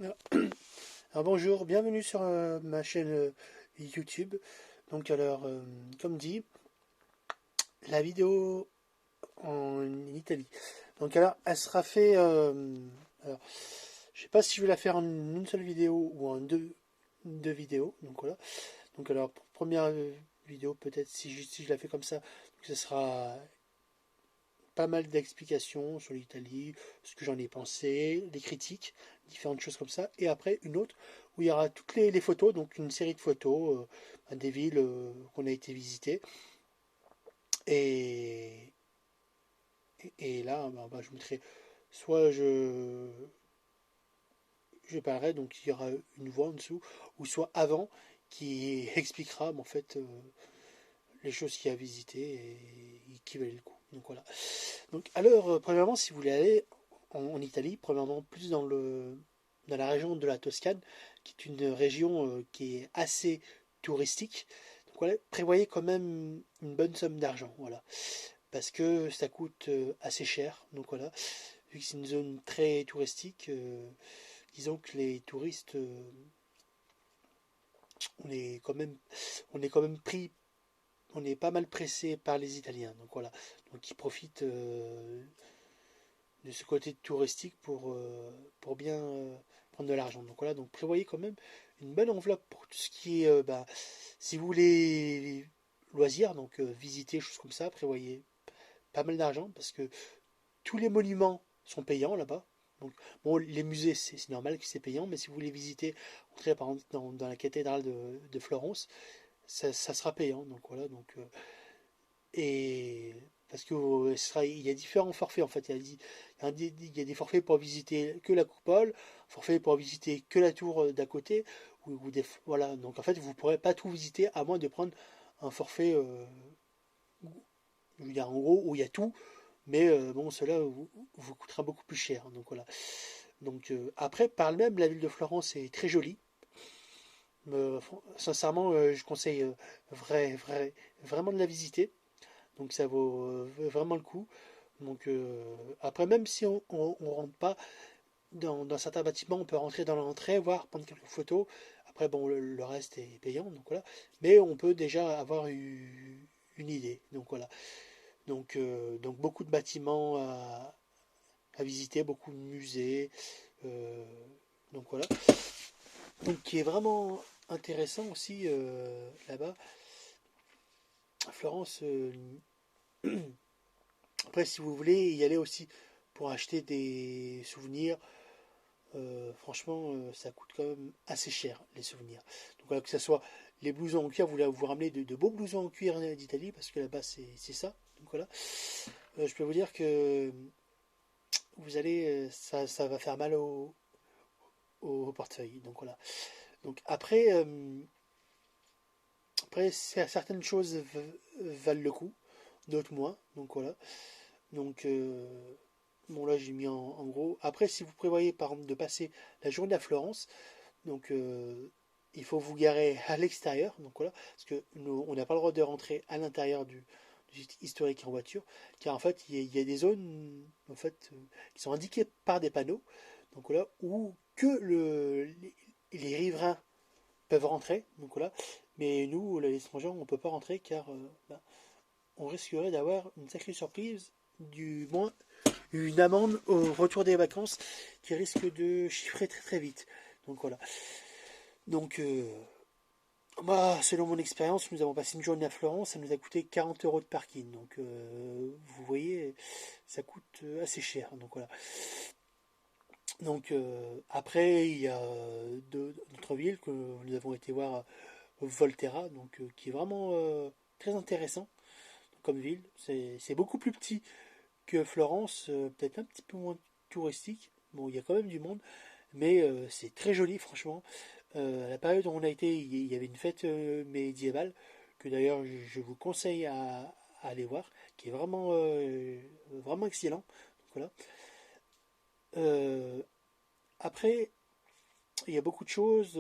Alors, alors, bonjour, bienvenue sur ma chaîne YouTube. Donc comme dit, la vidéo en Italie. Donc alors, elle sera faite. Alors, je sais pas si je vais la faire en une seule vidéo ou en deux vidéos. Donc voilà. Donc alors, pour première vidéo, peut-être si je la fais comme ça, ce sera pas mal d'explications sur l'Italie, ce que j'en ai pensé, des critiques, différentes choses comme ça. Et après, une autre où il y aura toutes les photos, donc une série de photos des villes qu'on a été visiter. Et, et là, je mettrai soit je parlerai, donc il y aura une voix en dessous, ou soit avant qui expliquera en fait les choses qu'il y a à visiter et qui valent le coup. Donc voilà. Donc alors, premièrement, si vous voulez aller en Italie, premièrement, plus dans la région de la Toscane, qui est une région qui est assez touristique. Donc voilà, prévoyez quand même une bonne somme d'argent, voilà, parce que ça coûte assez cher. Donc voilà, vu que c'est une zone très touristique, disons que les touristes, on est quand même, on est quand même pris, on est pas mal pressé par les Italiens. Donc voilà, donc ils profitent de ce côté touristique pour bien prendre de l'argent. Donc voilà, donc prévoyez quand même une bonne enveloppe pour tout ce qui est, si vous voulez loisirs, donc visiter, choses comme ça, prévoyez pas mal d'argent parce que tous les monuments sont payants là-bas. Donc, bon, les musées, c'est normal que c'est payant, mais si vous voulez visiter, entrer par exemple dans la cathédrale de Florence, ça sera payant. Donc voilà, et parce que il y a différents forfaits en fait. Il y a des forfaits pour visiter que la coupole, forfait pour visiter que la tour d'à côté, voilà. Donc en fait, vous ne pourrez pas tout visiter à moins de prendre un forfait, je veux dire en gros où il y a tout, mais bon, cela vous coûtera beaucoup plus cher. Donc voilà. Donc après, par le même, la ville de Florence est très jolie. Sincèrement, je conseille vraiment de la visiter. Donc ça vaut vraiment le coup. Donc après, même si on rentre pas dans certains bâtiments, on peut rentrer dans l'entrée, voir, prendre quelques photos. Après, bon, le reste est payant, donc voilà. Mais on peut déjà avoir une idée. Donc voilà. Donc beaucoup de bâtiments à visiter, beaucoup de musées. euh, donc voilà. Donc qui est vraiment intéressant aussi là-bas, à Florence. Après, si vous voulez y aller aussi pour acheter des souvenirs, franchement, ça coûte quand même assez cher, les souvenirs. Donc, voilà, que ce soit les blousons en cuir, vous ramenez de beaux blousons en cuir d'Italie, parce que là-bas, c'est ça. Donc, voilà. Je peux vous dire que vous allez, ça va faire mal au portefeuille. Donc, voilà. Donc, après certaines choses valent le coup, d'autres moins. Donc, voilà. Donc, bon, là, j'ai mis en gros. Après, si vous prévoyez, par exemple, de passer la journée à Florence, donc il faut vous garer à l'extérieur. Donc voilà, parce que nous, on n'a pas le droit de rentrer à l'intérieur du site historique en voiture, car en fait, il y a des zones en fait, qui sont indiquées par des panneaux. Donc voilà, où que les riverains peuvent rentrer. Donc voilà, mais nous, les étrangers, on ne peut pas rentrer car on risquerait d'avoir une sacrée surprise, du moins une amende au retour des vacances qui risque de chiffrer très très vite. Donc voilà. Donc moi, selon mon expérience, nous avons passé une journée à Florence, ça nous a coûté 40 euros de parking. Donc vous voyez, ça coûte assez cher. Donc voilà. Donc après, il y a d'autres villes que nous avons été voir, Volterra, donc qui est vraiment très intéressant comme ville. C'est beaucoup plus petit que Florence, peut-être un petit peu moins touristique. Bon, il y a quand même du monde, mais c'est très joli, franchement. À la période où on a été, il y avait une fête médiévale, que d'ailleurs je vous conseille à aller voir, qui est vraiment excellent. Donc, voilà. Euh, après, il y a beaucoup de choses.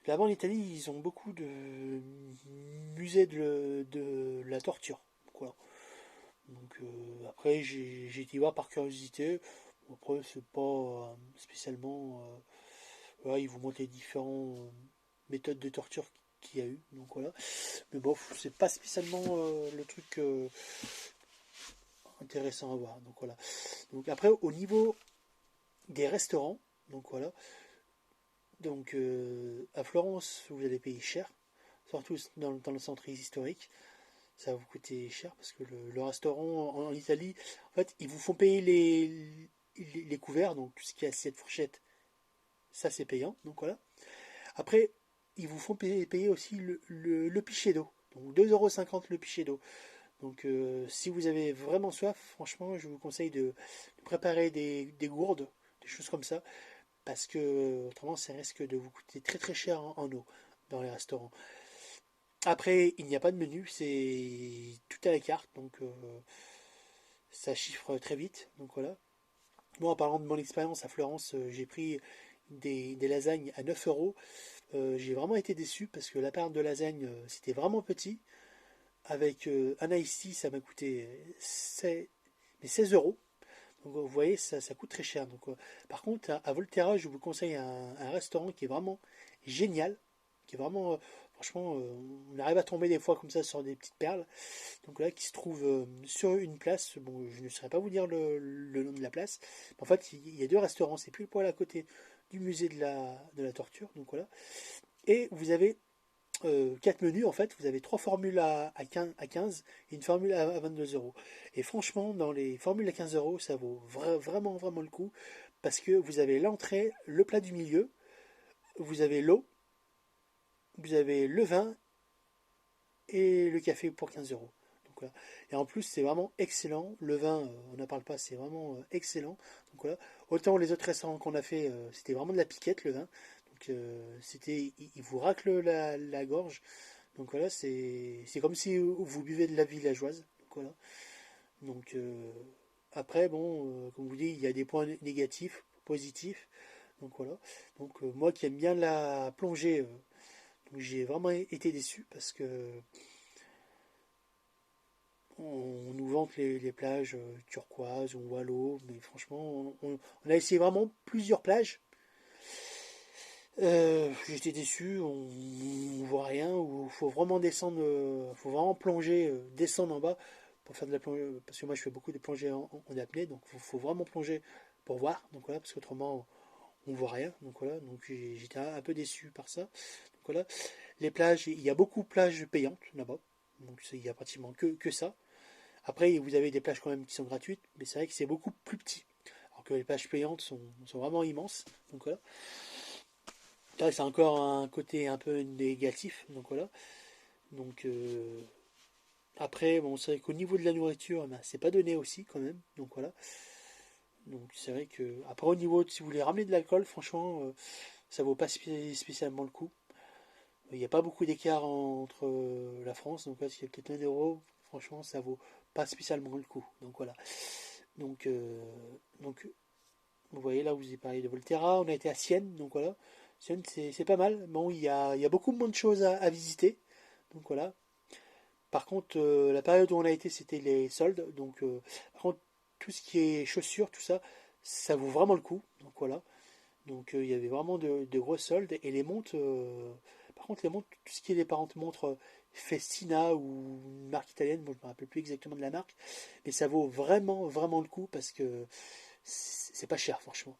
Là-bas en Italie, ils ont beaucoup de musées de la torture. Voilà. Donc après, j'ai été voir par curiosité. Après, c'est pas spécialement. Voilà, ils vous montrent les différentes méthodes de torture qu'il y a eu. Donc voilà. Mais bon, c'est pas spécialement le truc intéressant à voir. Donc voilà. Donc après, au niveau des restaurants, donc voilà. Donc à Florence, vous allez payer cher, surtout dans le centre historique. Ça va vous coûter cher parce que le restaurant en Italie, en fait, ils vous font payer les couverts, donc tout ce qui est assiette, fourchette, ça c'est payant. Donc voilà. Après, ils vous font payer aussi le pichet d'eau. Donc 2,50 € le pichet d'eau. Donc si vous avez vraiment soif, franchement, je vous conseille de préparer des gourdes, des choses comme ça, parce que autrement ça risque de vous coûter très très cher en eau dans les restaurants. Après, il n'y a pas de menu, c'est tout à la carte, donc ça chiffre très vite. Donc voilà. Moi, en parlant de mon expérience à Florence, j'ai pris des lasagnes à 9 €. J'ai vraiment été déçu parce que la part de lasagne, c'était vraiment petit. Avec un iced tea, ça m'a coûté 16 €. Donc vous voyez, ça coûte très cher. Donc, par contre, à Volterra, je vous conseille un restaurant qui est vraiment génial, qui est vraiment, franchement, on arrive à tomber des fois comme ça sur des petites perles. Donc là, qui se trouve sur une place. Bon, je ne saurais pas vous dire le nom de la place. En fait, il y a deux restaurants. C'est plus poil à côté du musée de la torture. Donc voilà. Et vous avez 4 menus en fait, vous avez 3 formules à 15 et une formule à 22 €. Et franchement, dans les formules à 15 €, ça vaut vraiment, vraiment le coup parce que vous avez l'entrée, le plat du milieu, vous avez l'eau, vous avez le vin et le café pour 15 €. Donc, voilà. Et en plus, c'est vraiment excellent. Le vin, on n'en parle pas, c'est vraiment excellent. Donc voilà. Autant les autres restaurants qu'on a fait, c'était vraiment de la piquette le vin. Donc il vous racle la gorge. Donc voilà, c'est comme si vous buvez de la villageoise. Donc voilà. Donc après, bon, comme vous dites, il y a des points négatifs, positifs. Donc voilà. Donc moi qui aime bien la plongée, donc j'ai vraiment été déçu parce que on nous vante les plages turquoises ou wallo, mais franchement, on a essayé vraiment plusieurs plages. J'étais déçu, on voit rien, il faut vraiment descendre, faut vraiment plonger, descendre en bas pour faire de la plongée, parce que moi je fais beaucoup de plongée en apnée, donc faut vraiment plonger pour voir, donc voilà, parce qu'autrement on voit rien, donc voilà, donc j'étais un peu déçu par ça, donc voilà. Les plages, il y a beaucoup de plages payantes là-bas, donc il y a pratiquement que ça. Après vous avez des plages quand même qui sont gratuites, mais c'est vrai que c'est beaucoup plus petit, alors que les plages payantes sont vraiment immenses, donc voilà. Là, c'est encore un côté un peu négatif, donc voilà. Donc après, bon, c'est vrai qu'au niveau de la nourriture, ben, c'est pas donné aussi quand même, donc voilà. Donc c'est vrai que après au niveau si vous voulez ramener de l'alcool, franchement, ça vaut pas spécialement le coup. Il n'y a pas beaucoup d'écart entre la France, donc là, s'il y a peut-être 1 €, franchement, ça vaut pas spécialement le coup. Donc voilà. Donc, donc vous voyez là, vous avez parlé de Volterra, on a été à Sienne, donc voilà. Sienne, c'est pas mal. Bon, il y a beaucoup moins de choses à visiter, donc voilà. Par contre, la période où on a été, c'était les soldes. Donc, par contre, tout ce qui est chaussures, tout ça, ça vaut vraiment le coup. Donc voilà. Donc il y avait vraiment de gros soldes. Et les montres, par contre, les montres, tout ce qui est les parentes montres Festina ou une marque italienne, moi je me rappelle plus exactement de la marque, mais ça vaut vraiment, vraiment le coup parce que c'est pas cher, franchement.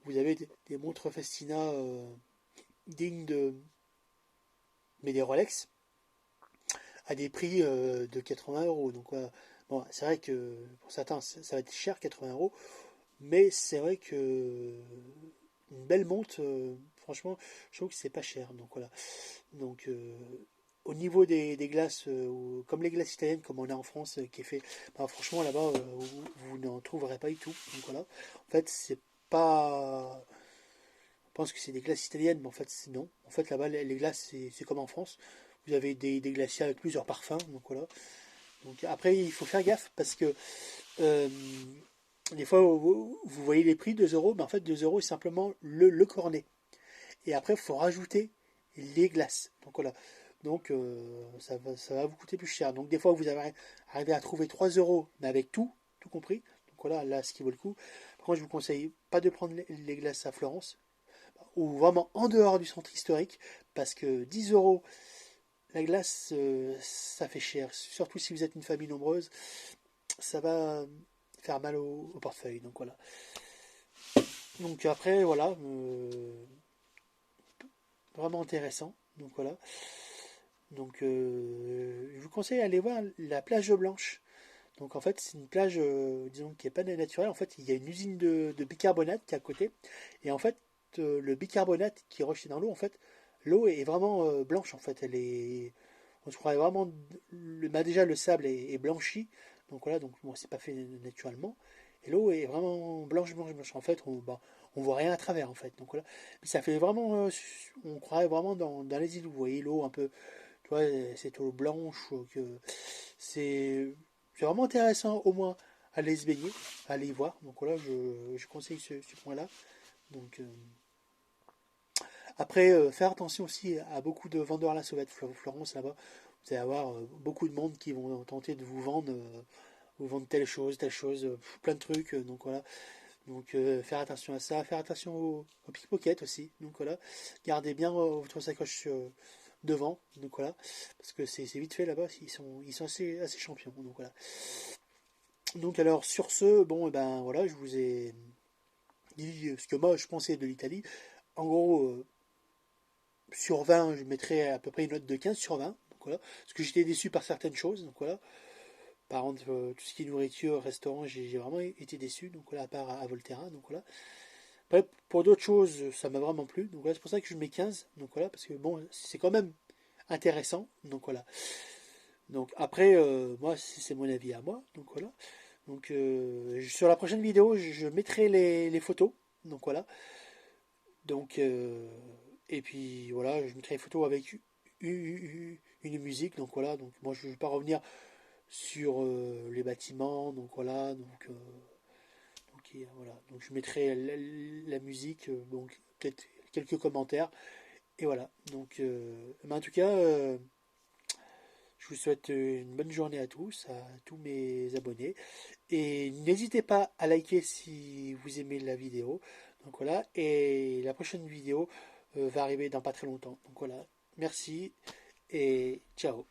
Vous avez des montres Festina dignes mais des Rolex à des prix de 80 €. Donc, bon, c'est vrai que pour certains, ça va être cher, 80 €, mais c'est vrai que une belle montre, franchement, je trouve que c'est pas cher. Donc, voilà. Donc, au niveau des glaces, comme les glaces italiennes, comme on a en France, qui est fait, bah, franchement, là-bas, vous n'en trouverez pas du tout. Donc, voilà. En fait, c'est pas. On pense que c'est des glaces italiennes, mais en fait, non. En fait, là-bas, les glaces, c'est comme en France. Vous avez des glaciers avec plusieurs parfums, donc voilà. Donc après, il faut faire gaffe parce que euh, des fois, vous voyez les prix 2 €, mais en fait, 2 € c'est simplement le cornet. Et après, il faut rajouter les glaces. Donc voilà. Donc ça va vous coûter plus cher. Donc des fois, vous arrivez à trouver 3 €, mais avec tout compris. Donc voilà, là, ce qui vaut le coup. Par contre, je vous conseille pas de prendre les glaces à Florence, ou vraiment en dehors du centre historique, parce que 10 euros la glace, ça fait cher. Surtout si vous êtes une famille nombreuse, ça va faire mal au portefeuille. Donc voilà. Donc après, voilà, vraiment intéressant. Donc voilà. Donc je vous conseille d'aller voir la plage Blanche. Donc en fait, c'est une plage, disons, qui n'est pas naturelle. En fait, il y a une usine de bicarbonate qui est à côté. Et en fait, le bicarbonate qui est rejeté dans l'eau, en fait, l'eau est vraiment blanche. En fait, on se croirait vraiment, déjà le sable est blanchi. Donc voilà, donc bon, c'est pas fait naturellement. Et l'eau est vraiment blanche, blanche, blanche. En fait, on voit rien à travers, en fait. Donc voilà, mais ça fait vraiment, on croirait vraiment dans les îles. Vous voyez l'eau un peu, tu vois, cette eau blanche que c'est vraiment intéressant au moins à aller se baigner, à aller y voir. Donc voilà, je conseille ce point-là. Donc après, faire attention aussi à beaucoup de vendeurs à la sauvette. Florence là-bas, vous allez avoir beaucoup de monde qui vont tenter de vous vendre telle chose, plein de trucs. Donc voilà, donc faire attention à ça, faire attention aux pickpockets aussi. Donc voilà, gardez bien votre sacoche devant. Donc voilà, parce que c'est vite fait là-bas. Ils sont assez champions. Donc voilà. Donc alors sur ce, bon, et ben voilà, je vous ai dit ce que moi je pensais de l'Italie. En gros, sur 20, je mettrais à peu près une note de 15 sur 20. Donc voilà, parce que j'étais déçu par certaines choses. Donc voilà, par exemple, tout ce qui est nourriture, restaurant, j'ai vraiment été déçu. Donc voilà, à part à Volterra. Donc voilà. Après, pour d'autres choses, ça m'a vraiment plu. Donc voilà, c'est pour ça que je mets 15. Donc voilà, parce que bon, c'est quand même intéressant. Donc voilà. Donc après, moi, c'est mon avis à moi. Donc voilà. Donc sur la prochaine vidéo, je mettrai les photos. Donc voilà. Donc et puis voilà, je mettrai les photos avec une musique. Donc voilà. Donc moi je ne vais pas revenir sur les bâtiments. Donc voilà. Donc, voilà. Donc je mettrai la musique. Donc peut-être quelques commentaires. Et voilà. Donc mais en tout cas. Je vous souhaite une bonne journée à tous mes abonnés. Et n'hésitez pas à liker si vous aimez la vidéo. Donc voilà, et la prochaine vidéo va arriver dans pas très longtemps. Donc voilà, merci et ciao.